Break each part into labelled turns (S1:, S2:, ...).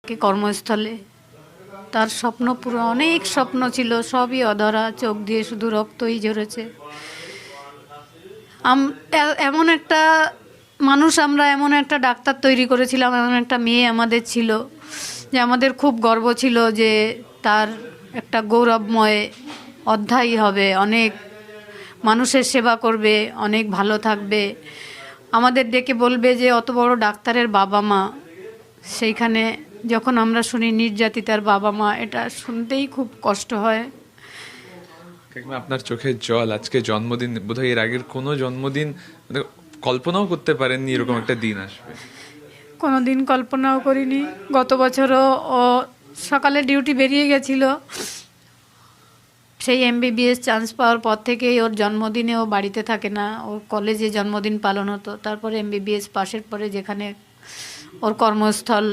S1: থাকে কর্মস্থলে। তার স্বপ্ন পুরো অনেক স্বপ্ন ছিল, সবই অধরা, চোখ দিয়ে শুধু রক্তই ঝরেছে। এমন একটা মানুষ, আমরা এমন একটা ডাক্তার তৈরি করেছিলাম, এমন একটা মেয়ে আমাদের ছিল যে আমাদের খুব গর্ব ছিল যে তার একটা গৌরবময় অধ্যায় হবে, অনেক মানুষের সেবা করবে, অনেক ভালো থাকবে, আমাদের ডেকে বলবে যে অত বড় ডাক্তারের বাবা মা। সেইখানে যখন আমরা শুনি নির্যাতিতার বাবা মা, এটা শুনতেই খুব কষ্ট হয়।
S2: কাকিমা, আপনার চোখের জল, আজকে জন্মদিন, বোধহয় এর আগের কোনো জন্মদিন মানে কল্পনাও করতে পারেননি এরকম একটা দিন আসবে।
S1: কোনো দিন কল্পনাও করিনি। গত বছরও ও সকালে ডিউটি বেরিয়ে গেছিল, সেই এমবিবিএস চান্স পাওয়ার পর থেকেই ওর জন্মদিনে ও বাড়িতে থাকে না, ওর কলেজে জন্মদিন পালন হতো, তারপরে এমবিবিএস পাশের পরে যেখানে ওর কর্মস্থল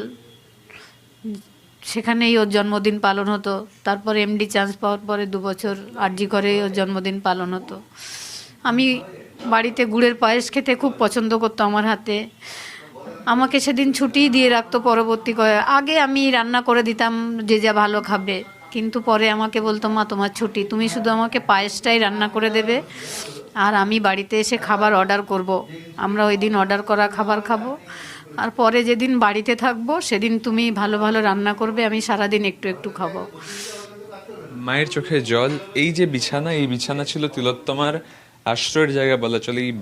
S1: সেখানেই ওর জন্মদিন পালন হতো। তারপর এমডি চান্স পাওয়ার পরে 2 বছর আরজি করেই ওর জন্মদিন পালন হতো। আমি বাড়িতে গুড়ের পায়েস খেতে খুব পছন্দ করতো আমার হাতে। আমাকে সেদিন ছুটিই দিয়ে রাখতো পরবর্তী আগে আমি রান্না করে দিতাম যে যা ভালো খাবে, কিন্তু পরে আমাকে বলতো মা তোমার ছুটি, তুমি শুধু আমাকে পায়েসটাই রান্না করে দেবে আর আমি বাড়িতে এসে খাবার অর্ডার করব। আমরা ওই দিন অর্ডার করা খাবার খাবো, আর পরে যেদিন বাড়িতে থাকবো সেদিন তুমি ভালো ভালো রান্না করবে, আমি সারাদিন একটু একটু খাবো।
S2: মায়ের চোখের জল, এই যে বিছানা, এই বিছানা ছিল তিলোত্তমার আশ্রয়ের জায়গা বলা চলে। এই